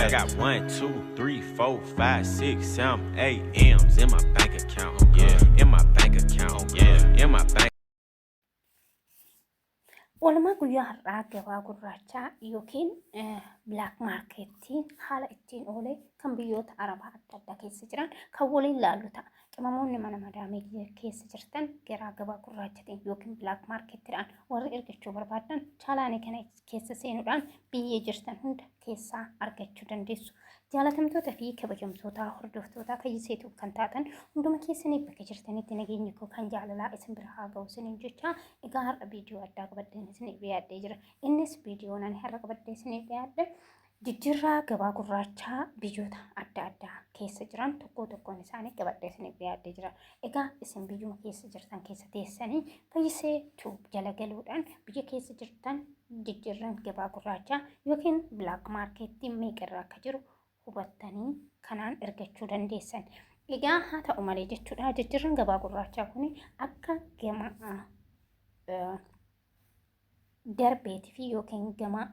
I got 1, 2, 3, 4, 5, 6, 7, 8 M's in my bank account. Yeah, in my bank account. Yeah, in my bank. Walumaa guyyaa har'aa gabaa gurraachaa yookiin black marketii haala ittiin oolee kan biyyoota arabaa adda addaa keessa jiran kan waliin ilaallu ta'a. Qimamoonni mana madaamee keessa jirtan gara gabaa gurraachatiin yookiin black marketiidhaan warri ergachuu barbaadan chaalaanii kana keessa seenuudhaan biyyee jirtan hunda keessaa argachuu dandeessu. Jaalatamtoota fi kabajamtoota hordoftoota kayyiseetu kan taatan hunduma keessanii bakka jirtanitti nageenya koo kan jaalalaa isin bira haa ga'u isiniin jecha egaa har'a viidiyoo addaa qabadeen isiniif dhiyaadhee jira. Innis viidiyoon ani har'a qabadee isiniif dhiyaadhe jijjiirraa gabaa gurraachaa biyyoota adda addaa keessa jiran tokkoon isaanii qabadee isiniif dhiyaadhee jira. Egaa isin biyyuma keessa jirtan keessa teessanii kayyiseetu jala galuudhaan biyya keessa jirtan jijjiirraan gabaa gurraachaa yookiin black marketii meeqarraa akka jiru hubattanii kanaan ergachuu dandeessan. Egaa haa ta'u malee jechuudha jijjiirraan gabaa gurraachaa kun akka gama darbeetii fi yookiin gama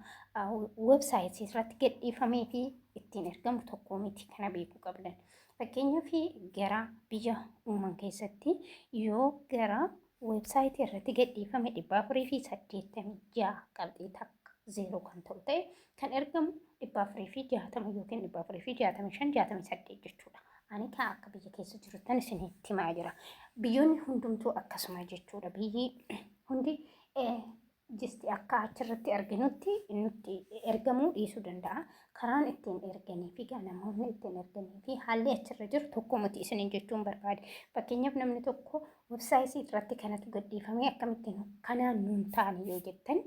websaayitii irratti gadhiifamee fi ittiin ergamu tokko miti kana beekuu qabdan. Fakkeenyaaf gara biyya uuman keessatti yoo gara websaayitii irratti gadhiifame 486 qabxii takka 0 kan ta'u ta'e kan ergamu 460 yookiin 465 68 jechuudha. Ani kan akka biyya keessa jirtan isinitti himaa jira. Biyyoonni hundumtuu akkasuma jechuudha. Biyyi hundi jisti akka achirratti arginutti nutti ergamuu dhiisuu danda'a. Karaan ittiin erganii fi namoonni ittiin erganii fi haalli achirra jiru tokko miti isiniin jechuun barbaade. Fakkeenyaaf namni tokko websaayitii irratti kanatu gadhiifamee akkamittiin kanaan nuun taane yoo jettan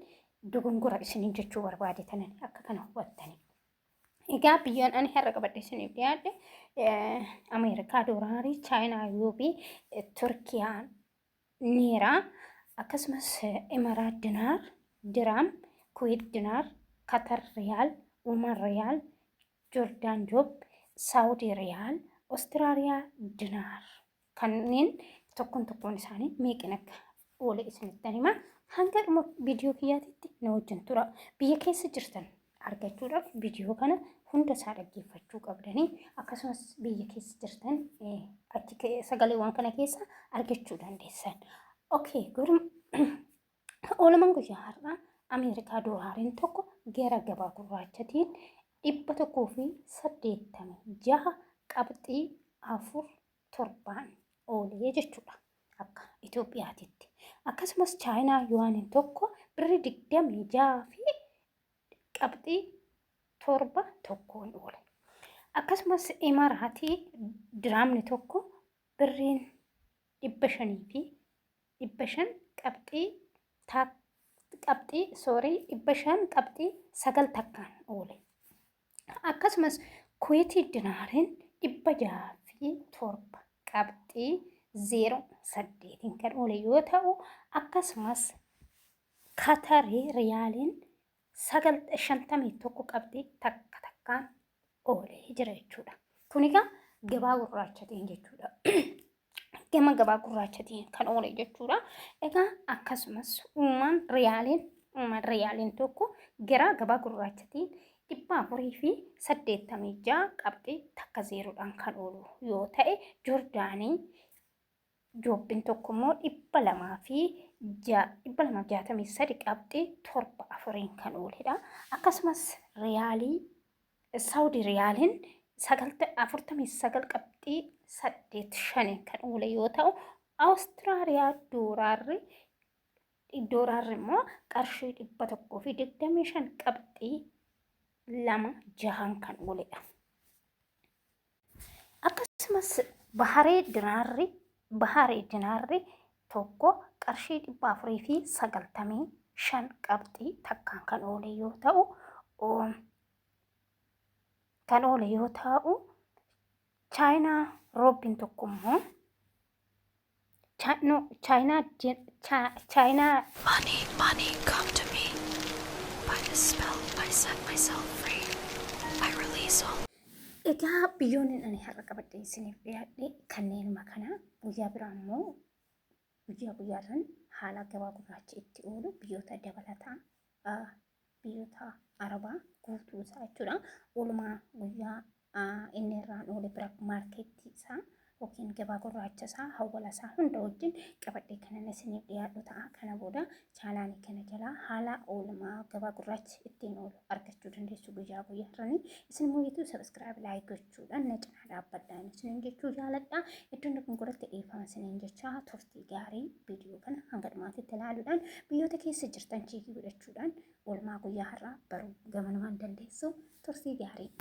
dogongora isiniin jechuu barbaade tanan akka kana hubattani. Egaa biyyoon ani har'a qabadhe isiniif dhiyaadhe Ameerikaa doolaarii, Chaayinaa yuubii, Turkiyaan niiraa, akkasumas Imaraat dinaar, Diraam, Kuwait dinaar, Qatar riyaal, Oman riyaal, Joordaan joob, Saawudii riyaal, Awustiraaliyaa dinaar kanneen tokkoon isaanii meeqan akka oole isinittan hima. Hanga dhuma viidiyoo kiyyaatitti na wajjin tura. Biyya keessa jirtan argachuudhaaf viidiyoo kana hunda isaa dhaggeeffachuu qabdanii akkasumas biyya keessa jirtan achi sagaleewwan kana keessa argachuu dandeessan. Okay, oolamaan guyyaa har'aa Ameerikaa doolaariin tokko gara gabaa gurraachatiin 186 qabxii 47 oolee jechuudha akka Itoophiyaatitti. Akkasumas Chaayinaa yuwaaniin tokko birrii 26 fi qabxii 7 tokkoon oole. Akkasumas Imaraatii diraamni tokko birriin 500 fi 500 qabxii 500 qabxii 9 takkaan oole. Akkasumas Kuweetii dinaariin 600 fi 7 qabxii 0.8 kan oole yoo ta'u akkasumas Qatarii riyaaliin 951 qabxii takkaan oolee jira jechuudha. Kun egaa gabaa gurraachatiin jechuudha. Gama gabaa gurraachatiin kan oole jechuudha. Egaa akkasumas Oman riyaaliin tokko gara gabaa gurraachatiin 486 qabxii takka 0dhaan kan oolu yoo ta'e Joordaanii joobbiin tokko immoo 263 qabxii 74 kan ooledha. Akkasumas riyaalii Saawudii riyaaliin 49 qabxii 85 kan oole yoo ta'u Awustiraaliyaa doolaarri immoo qarshii 125 qabxii 26 kan ooledha. Akkasumas Baharee dinaarri tokko qarshii 495 qabxii takkaan kan oole yoo ta'u Chaayinaa roobbiin tokko immoo Money, come to me. By the spell I set myself free. I release all. Egaa biyyoonni ani har'a qabadhee isiniif dhiyaadhe kanneenuma kana guyyaa biraa immoo guyyaarran haala gabaa gurraacha itti oolu biyyoota dabalataa biyyoota arabaa guutuu isaa jechuudha. Oolmaa guyyaa inni irraan oole bira maarkeettii isaa yookiin gabaa gurraacha isaa hawwala isaa hunda wajjin qabadhee kanan isiniif dhiyaadhu ta'a. Kana booda chaalaanii kana jalaa haala oolmaa gabaa gurraachi ittiin oolu argachuu dandeessu guyyaa guyyaarranii. Isin immoo YouTube subscribe like gochuudhaan na cinaa dhaabbadhaan isiniin jechuu jaaladha. Iddoon dogongoratti dhiifama isiniin jechaa turtii gaarii viidiyoo kana hanga dhumaatitti ilaaluudhaan biyyoota keessa jirtan cheekii godhachuudhaan oolmaa guyyaa har'aa baruu gamanumaan dandeessu turtii gaarii.